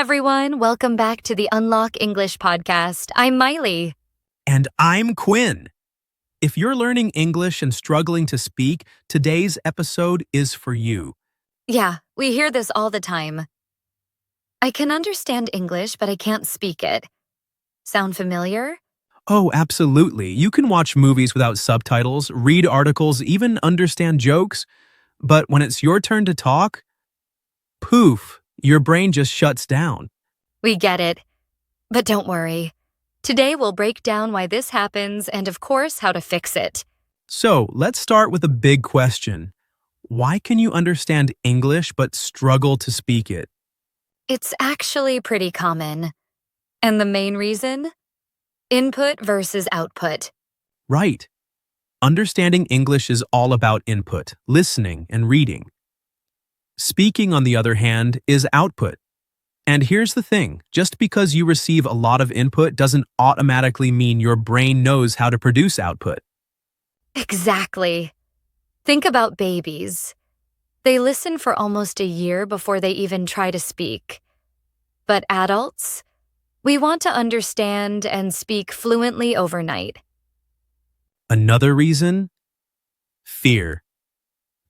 everyone. Welcome back to the Unlock English podcast. I'm Miley. And I'm Quinn. If you're learning English and struggling to speak, today's episode is for you. Yeah, we hear this all the time. I can understand English, but I can't speak it. Sound familiar? Oh, absolutely. You can watch movies without subtitles, read articles, even understand jokes. But when it's your turn to talk, poof, your brain just shuts down. We get it. But don't worry. Today we'll break down why this happens and, of course, how to fix it. So let's start with a big question. Why can you understand English but struggle to speak it? It's actually pretty common. And the main reason? Input versus output. Right. Understanding English is all about input, listening, and reading. Speaking, on the other hand, is output. And here's the thing, just because you receive a lot of input doesn't automatically mean your brain knows how to produce output. Exactly. Think about babies. They listen for almost a year before they even try to speak. But adults, we want to understand and speak fluently overnight. Another reason? Fear.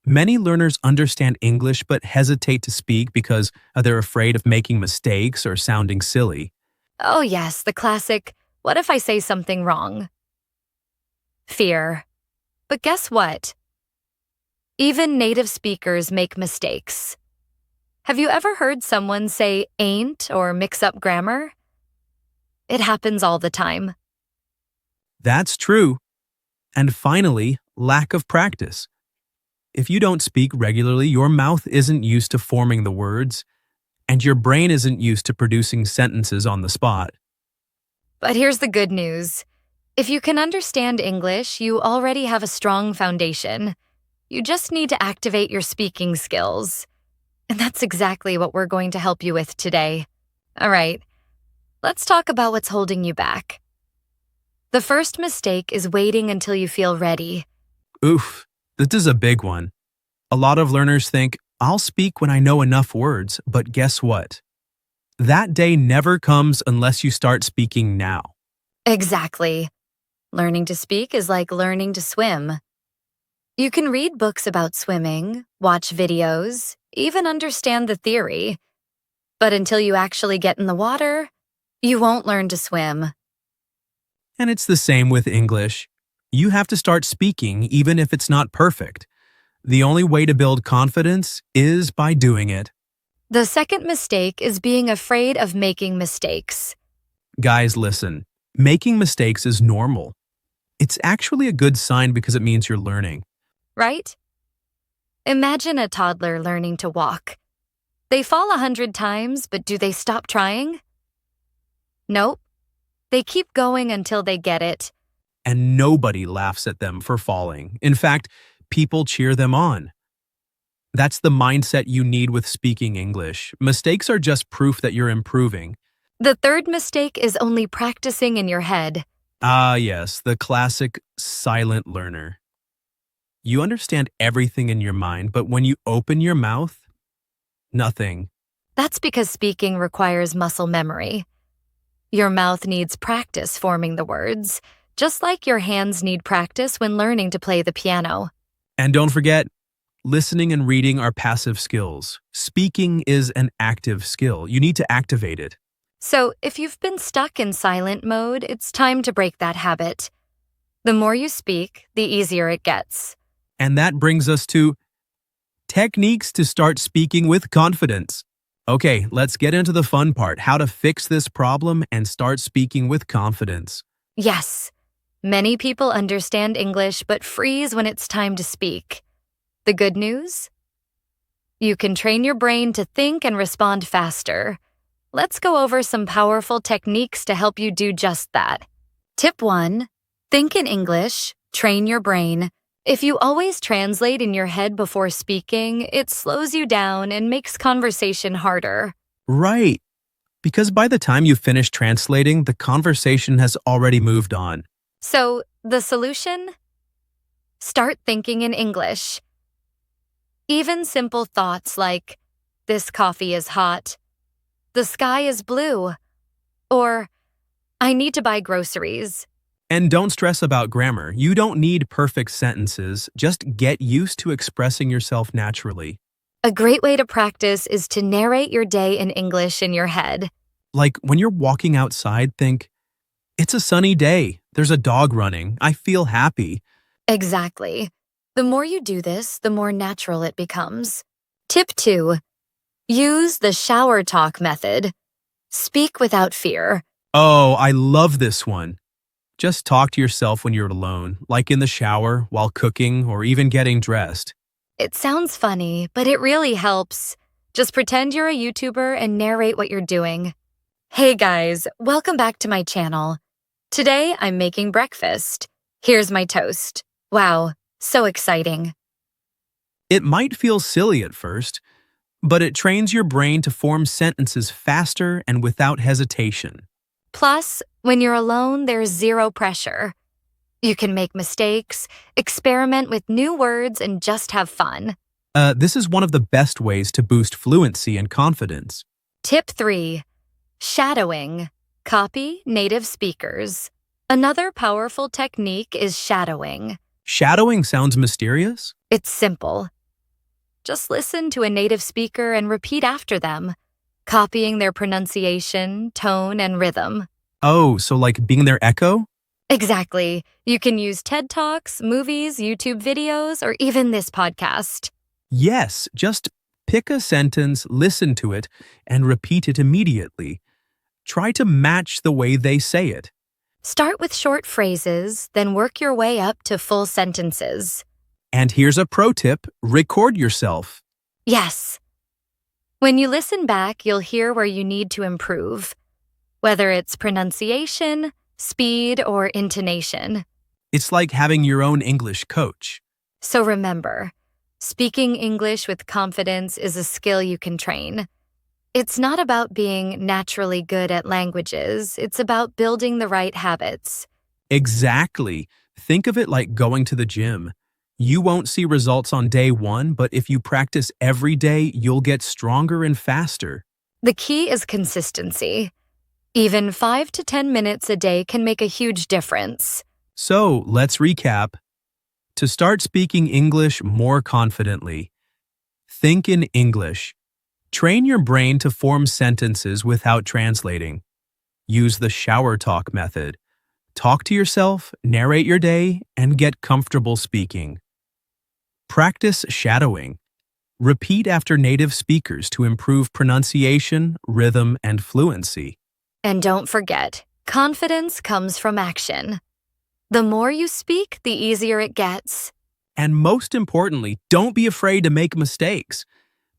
Many learners understand English but hesitate to speak because they're afraid of making mistakes or sounding silly. Oh yes, the classic, what if I say something wrong? Fear. But guess what? Even native speakers make mistakes. Have you ever heard someone say ain't or mix up grammar? It happens all the time. That's true. And finally, lack of practice. If you don't speak regularly, your mouth isn't used to forming the words, and your brain isn't used to producing sentences on the spot. But here's the good news. If you can understand English, you already have a strong foundation. You just need to activate your speaking skills. And that's exactly what we're going to help you with today. All right, let's talk about what's holding you back. The first mistake is waiting until you feel ready. Oof, this is a big one. A lot of learners think, I'll speak when I know enough words, but guess what? That day never comes unless you start speaking now. Exactly. Learning to speak is like learning to swim. You can read books about swimming, watch videos, even understand the theory. But until you actually get in the water, you won't learn to swim. And it's the same with English. You have to start speaking even if it's not perfect. The only way to build confidence is by doing it. The second mistake is being afraid of making mistakes. Guys, listen. Making mistakes is normal. It's actually a good sign because it means you're learning. Right? Imagine a toddler learning to walk. They fall 100 times, but do they stop trying? Nope. They keep going until they get it. And nobody laughs at them for falling. In fact, people cheer them on. That's the mindset you need with speaking English. Mistakes are just proof that you're improving. The third mistake is only practicing in your head. Ah, yes, the classic silent learner. You understand everything in your mind, but when you open your mouth, nothing. That's because speaking requires muscle memory. Your mouth needs practice forming the words, just like your hands need practice when learning to play the piano. And don't forget, listening and reading are passive skills. Speaking is an active skill. You need to activate it. So if you've been stuck in silent mode, it's time to break that habit. The more you speak, the easier it gets. And that brings us to techniques to start speaking with confidence. Okay, let's get into the fun part, how to fix this problem and start speaking with confidence. Yes, many people understand English but freeze when it's time to speak. The good news? You can train your brain to think and respond faster. Let's go over some powerful techniques to help you do just that. Tip 1. Think in English, train your brain. If you always translate in your head before speaking, it slows you down and makes conversation harder. Right, because by the time you finish translating, the conversation has already moved on. So, the solution? Start thinking in English. Even simple thoughts like, this coffee is hot, the sky is blue. Or, I need to buy groceries. And don't stress about grammar. You don't need perfect sentences. Just get used to expressing yourself naturally. A great way to practice is to narrate your day in English in your head. Like when you're walking outside, think, it's a sunny day. There's a dog running. I feel happy. Exactly. The more you do this, the more natural it becomes. Tip 2. Use the shower talk method. Speak without fear. Oh, I love this one. Just talk to yourself when you're alone, like in the shower, while cooking, or even getting dressed. It sounds funny, but it really helps. Just pretend you're a YouTuber and narrate what you're doing. Hey guys, welcome back to my channel. Today I'm making breakfast. Here's my toast. Wow, so exciting. It might feel silly at first, but it trains your brain to form sentences faster and without hesitation. Plus, when you're alone, there's zero pressure. You can make mistakes, experiment with new words, and just have fun. This is one of the best ways to boost fluency and confidence. Tip 3. Shadowing. Copy native speakers. Another powerful technique is shadowing. Shadowing sounds mysterious? It's simple. Just listen to a native speaker and repeat after them, copying their pronunciation, tone, and rhythm. Oh, so like being their echo? Exactly. You can use TED Talks, movies, YouTube videos, or even this podcast. Yes, just pick a sentence, listen to it, and repeat it immediately. Try to match the way they say it. Start with short phrases, then work your way up to full sentences. And here's a pro tip, record yourself. Yes. When you listen back, you'll hear where you need to improve, whether it's pronunciation, speed, or intonation. It's like having your own English coach. So remember, speaking English with confidence is a skill you can train. It's not about being naturally good at languages. It's about building the right habits. Exactly. Think of it like going to the gym. You won't see results on day one, but if you practice every day, you'll get stronger and faster. The key is consistency. Even 5 to 10 minutes a day can make a huge difference. So, let's recap. To start speaking English more confidently, think in English. Train your brain to form sentences without translating. Use the shower talk method. Talk to yourself, narrate your day, and get comfortable speaking. Practice shadowing. Repeat after native speakers to improve pronunciation, rhythm, and fluency. And don't forget, confidence comes from action. The more you speak, the easier it gets. And most importantly, don't be afraid to make mistakes.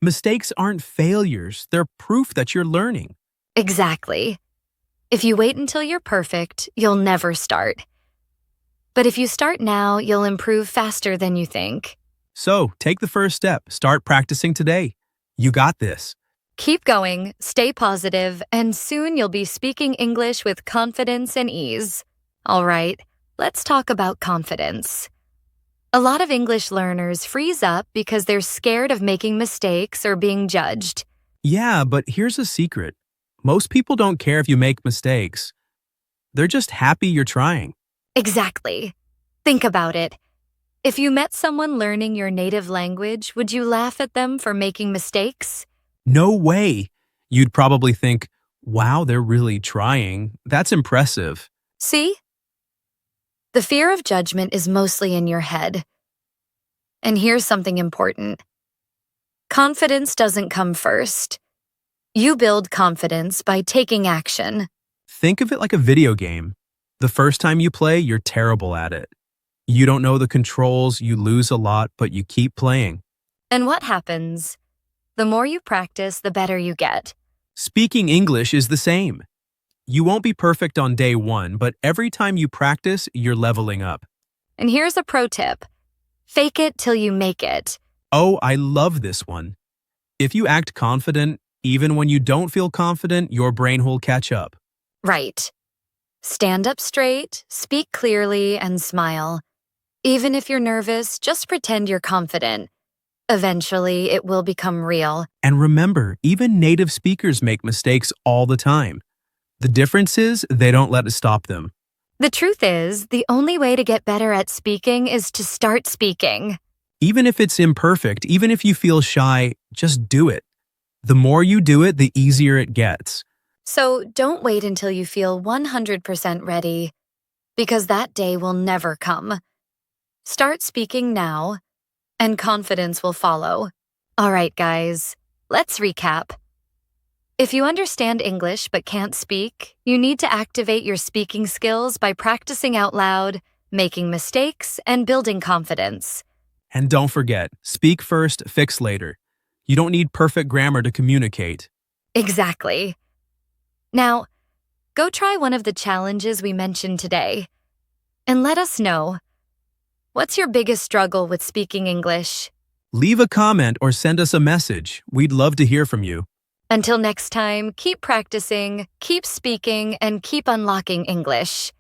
Mistakes aren't failures, they're proof that you're learning. Exactly. If you wait until you're perfect, you'll never start. But if you start now, you'll improve faster than you think. So, take the first step. Start practicing today. You got this. Keep going, stay positive, and soon you'll be speaking English with confidence and ease. All right, let's talk about confidence. A lot of English learners freeze up because they're scared of making mistakes or being judged. Yeah, but here's a secret. Most people don't care if you make mistakes. They're just happy you're trying. Exactly. Think about it. If you met someone learning your native language, would you laugh at them for making mistakes? No way. You'd probably think, wow, they're really trying. That's impressive. See? The fear of judgment is mostly in your head. And here's something important. Confidence doesn't come first. You build confidence by taking action. Think of it like a video game. The first time you play, you're terrible at it. You don't know the controls, you lose a lot, but you keep playing. And what happens? The more you practice, the better you get. Speaking English is the same. You won't be perfect on day one, but every time you practice, you're leveling up. And here's a pro tip. Fake it till you make it. Oh, I love this one. If you act confident, even when you don't feel confident, your brain will catch up. Right. Stand up straight, speak clearly, and smile. Even if you're nervous, just pretend you're confident. Eventually, it will become real. And remember, even native speakers make mistakes all the time. The difference is they don't let it stop them. The truth is, the only way to get better at speaking is to start speaking. Even if it's imperfect, even if you feel shy, just do it. The more you do it, the easier it gets. So don't wait until you feel 100% ready, because that day will never come. Start speaking now, and confidence will follow. All right, guys, let's recap. If you understand English but can't speak, you need to activate your speaking skills by practicing out loud, making mistakes, and building confidence. And don't forget, speak first, fix later. You don't need perfect grammar to communicate. Exactly. Now, go try one of the challenges we mentioned today, and let us know. What's your biggest struggle with speaking English? Leave a comment or send us a message. We'd love to hear from you. Until next time, keep practicing, keep speaking, and keep unlocking English.